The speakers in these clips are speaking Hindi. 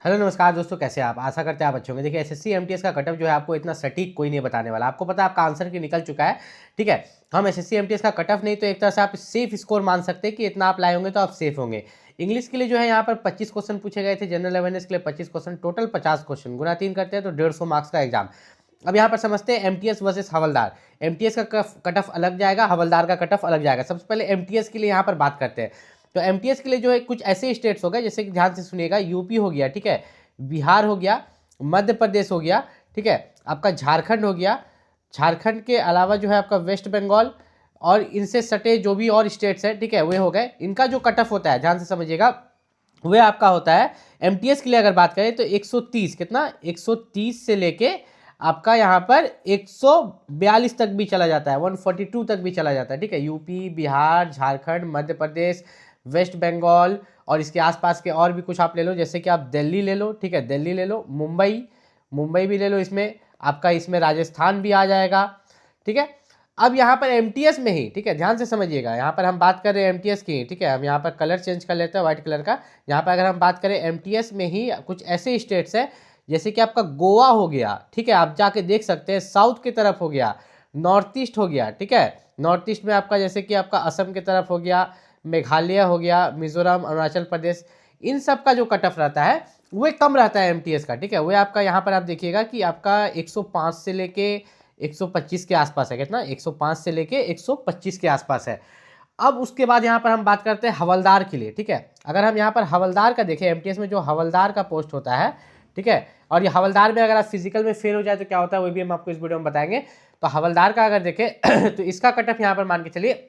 हेलो नमस्कार दोस्तों, कैसे हैं आप। आशा करते हैं आप अच्छे होंगे। देखिए एसएससी एमटीएस का कटअप जो है आपको इतना सटीक कोई नहीं बताने वाला। आपको पता है आपका आंसर की निकल चुका है, ठीक है। हम एसएससी एमटीएस का कटअप नहीं तो एक तरह से आप सेफ स्कोर मान सकते हैं कि इतना आप लाए होंगे तो आप सेफ होंगे। इंग्लिश के लिए जो है यहाँ पर 25 क्वेश्चन पूछे गए थे, जनरल अवेयरनेस के लिए 25 क्वेश्चन, टोटल 50 क्वेश्चन, गुना 3 करते हैं तो 150 मार्क्स का एग्जाम। अब यहाँ पर समझते हैं एमटीएस वर्सेस हवलदार। एमटीएस का कटअप अलग जाएगा, हवलदार का कटअप अलग जाएगा। सबसे पहले एमटीएस के लिए यहाँ पर बात करते हैं। तो एमटीएस के लिए जो है कुछ ऐसे स्टेट्स हो गए, जैसे कि ध्यान से सुनिएगा, यूपी हो गया, ठीक है, बिहार हो गया, मध्य प्रदेश हो गया, ठीक है, आपका झारखंड हो गया। झारखंड के अलावा जो है आपका वेस्ट बंगाल और इनसे सटे जो भी और स्टेट्स हैं, ठीक है, वे हो गए। इनका जो कट ऑफ होता है ध्यान से समझिएगा, वह आपका होता है एमटीएस के लिए अगर बात करें तो 130, कितना, 130 से लेके आपका यहाँ पर 142 तक भी चला जाता है, 142 तक भी चला जाता है, ठीक है। यूपी, बिहार, झारखंड, मध्य प्रदेश, वेस्ट बंगाल और इसके आसपास के और भी कुछ आप ले लो, जैसे कि आप दिल्ली ले लो, ठीक है, दिल्ली ले लो, मुंबई, मुंबई भी ले लो, इसमें आपका इसमें राजस्थान भी आ जाएगा, ठीक है। अब यहाँ पर एमटीएस में ही, ठीक है, ध्यान से समझिएगा, यहाँ पर हम बात कर रहे हैं एमटीएस की, ठीक है। हम यहाँ पर कलर चेंज कर लेते हैं व्हाइट कलर का। यहाँ पर अगर हम बात करें एमटीएस में ही कुछ ऐसे स्टेट्स हैं, जैसे कि आपका गोवा हो गया, ठीक है, आप जाके देख सकते हैं, साउथ की तरफ हो गया, नॉर्थ ईस्ट हो गया, ठीक है। नॉर्थ ईस्ट में आपका जैसे कि आपका असम की तरफ हो गया, मेघालय हो गया, मिजोरम, अरुणाचल प्रदेश, इन सब का जो कट ऑफ रहता है वो कम रहता है एमटीएस का, ठीक है। वो आपका यहाँ पर आप देखिएगा कि आपका 105 से लेके 125 के आसपास है, कितना, 105 से लेके 125 के आसपास है। अब उसके बाद यहाँ पर हम बात करते हैं हवलदार के लिए, ठीक है। अगर हम यहाँ पर हवलदार का देखें, एमटीएस में जो हवलदार का पोस्ट होता है, ठीक है, और ये हवलदार में अगर आप फिजिकल में फेल हो जाए तो क्या होता है वो भी हम आपको इस वीडियो में बताएंगे। तो हवलदार का अगर देखें तो इसका कट ऑफ यहाँ पर मान के चलिए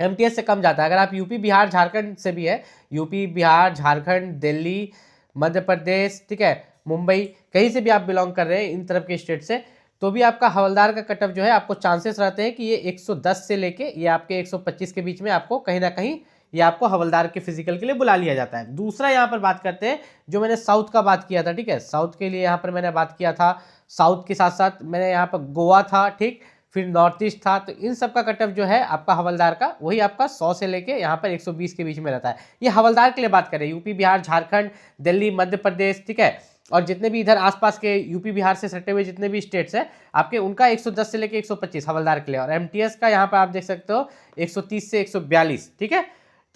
एमटीएस से कम जाता है। अगर आप यूपी, बिहार, झारखंड से भी है, यूपी, बिहार, झारखंड, दिल्ली, मध्य प्रदेश, ठीक है, मुंबई, कहीं से भी आप बिलोंग कर रहे हैं इन तरफ के स्टेट से, तो भी आपका हवलदार का कटअप जो है आपको चांसेस रहते हैं कि ये 110 से लेके ये आपके 125 के बीच में आपको कहीं ना कहीं ये आपको हवलदार के फिजिकल के लिए बुला लिया जाता है। दूसरा यहाँ पर बात करते हैं, जो मैंने साउथ का बात किया था, ठीक है, साउथ के लिए यहाँ पर मैंने बात किया था, साउथ के साथ साथ मैंने यहाँ पर गोवा था, ठीक, फिर नॉर्थ ईस्ट था, तो इन सब का कटअप जो है आपका हवलदार का वही आपका 100 से लेके यहाँ पर 120 के बीच में रहता है। ये हवलदार के लिए बात करें, यूपी, बिहार, झारखंड, दिल्ली, मध्य प्रदेश, ठीक है, और जितने भी इधर आसपास के यूपी बिहार से सटे हुए जितने भी स्टेट्स हैं आपके, उनका 110 से लेके 125 हवलदार के लिए। और एमटीएस का यहाँ पर आप देख सकते हो 130 से 142, ठीक है।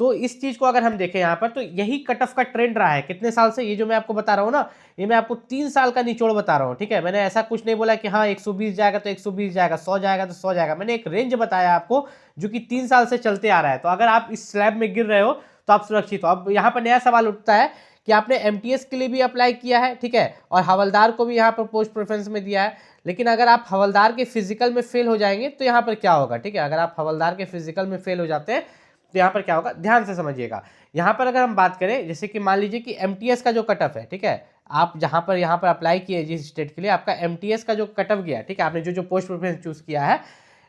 तो इस चीज को अगर हम देखें यहाँ पर, तो यही कट ऑफ का ट्रेंड रहा है कितने साल से। ये जो मैं आपको बता रहा हूँ ना, ये मैं आपको 3 साल का निचोड़ बता रहा हूँ, ठीक है। मैंने ऐसा कुछ नहीं बोला कि हाँ 120 जाएगा तो 120 जाएगा, 100 जाएगा तो 100 जाएगा। मैंने एक रेंज बताया आपको जो कि 3 साल से चलते आ रहा है। तो अगर आप इस स्लैब में गिर रहे हो तो आप सुरक्षित हो। अब यहाँ पर नया सवाल उठता है कि आपने एमटीएस के लिए भी अप्लाई किया है, ठीक है, और हवलदार को भी यहाँ पर पोस्ट प्रेफरेंस में दिया है, लेकिन अगर आप हवलदार के फिजिकल में फेल हो जाएंगे तो यहाँ पर क्या होगा, ठीक है। अगर आप हवलदार के फिजिकल में फेल हो जाते हैं तो यहाँ पर क्या होगा, ध्यान से समझिएगा। यहाँ पर अगर हम बात करें, जैसे कि मान लीजिए कि एमटीएस का जो कट ऑफ है, ठीक है, आप जहाँ पर यहाँ पर अप्लाई किए जिस स्टेट के लिए, आपका एमटीएस का जो कट ऑफ गया, ठीक है, आपने जो जो पोस्ट प्रेफरेंस चूज किया है,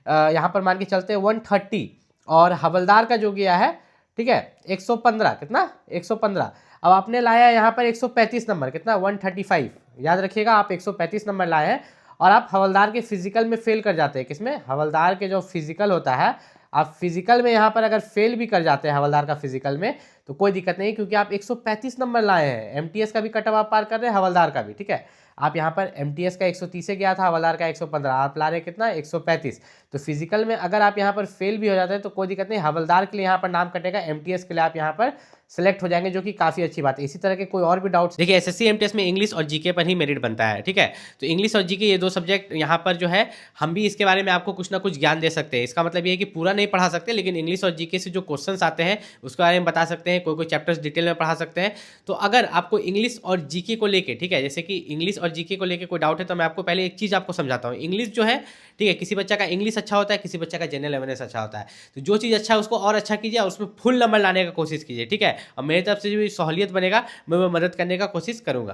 यहाँ पर मान के चलते हैं 130, और हवलदार का जो गया है, ठीक है, 115, कितना, 115। अब आपने लाया यहाँ पर 135 नंबर, कितना, 135, याद रखिएगा आप 135 नंबर लाए हैं, और आप हवलदार के फिजिकल में फेल कर जाते हैं। किसमें, हवलदार के जो फिजिकल होता है, आप फिजिकल में यहाँ पर अगर फेल भी कर जाते हैं हवलदार का फिजिकल में तो कोई दिक्कत नहीं, क्योंकि आप 135 नंबर लाए हैं। एमटीएस का भी कट ऑफ आप पार कर रहे हैं, हवलदार का भी, ठीक है। आप यहाँ पर एमटीएस का 130 से गया था, हवलदार का 115, आप ला रहे कितना, 135। तो फिजिकल में अगर आप यहाँ पर फेल भी हो जाते हैं तो कोई दिक्कत नहीं, हवलदार के लिए यहाँ पर नाम कटेगा, एमटीएस के लिए आप यहाँ पर सेलेक्ट हो जाएंगे, जो कि काफी अच्छी बात है। इसी तरह के कोई और भी डाउट्स, देखिए एसएससी एमटीएस में इंग्लिश और जीके पर ही मेरिट बनता है, ठीक है। तो इंग्लिश और जीके ये दो सब्जेक्ट यहाँ पर जो है हम भी इसके बारे में आपको कुछ ना कुछ ज्ञान दे सकते हैं। इसका मतलब ये है कि पूरा नहीं पढ़ा सकते, लेकिन इंग्लिश और जीके से जो क्वेश्चंस आते हैं उसके बारे में बता सकते हैं, कोई कोई चैप्टर्स डिटेल में पढ़ा सकते हैं। तो अगर आपको इंग्लिश और जीके को लेके, ठीक है, जैसे कि इंग्लिश और जीके को लेके कोई डाउट है तो मैं आपको पहले एक चीज़ आपको समझाता हूँ। इंग्लिश जो है, ठीक है, किसी बच्चा का इंग्लिश अच्छा होता है, किसी बच्चा का जनरल अवेयरनेस अच्छा होता है। तो जो चीज़ अच्छा है उसको और अच्छा कीजिए और उसमें फुल नंबर लाने का कोशिश कीजिए, ठीक है। और मेरी तरफ से जो सहूलियत बनेगा मैं वो मदद करने का कोशिश करूँगा।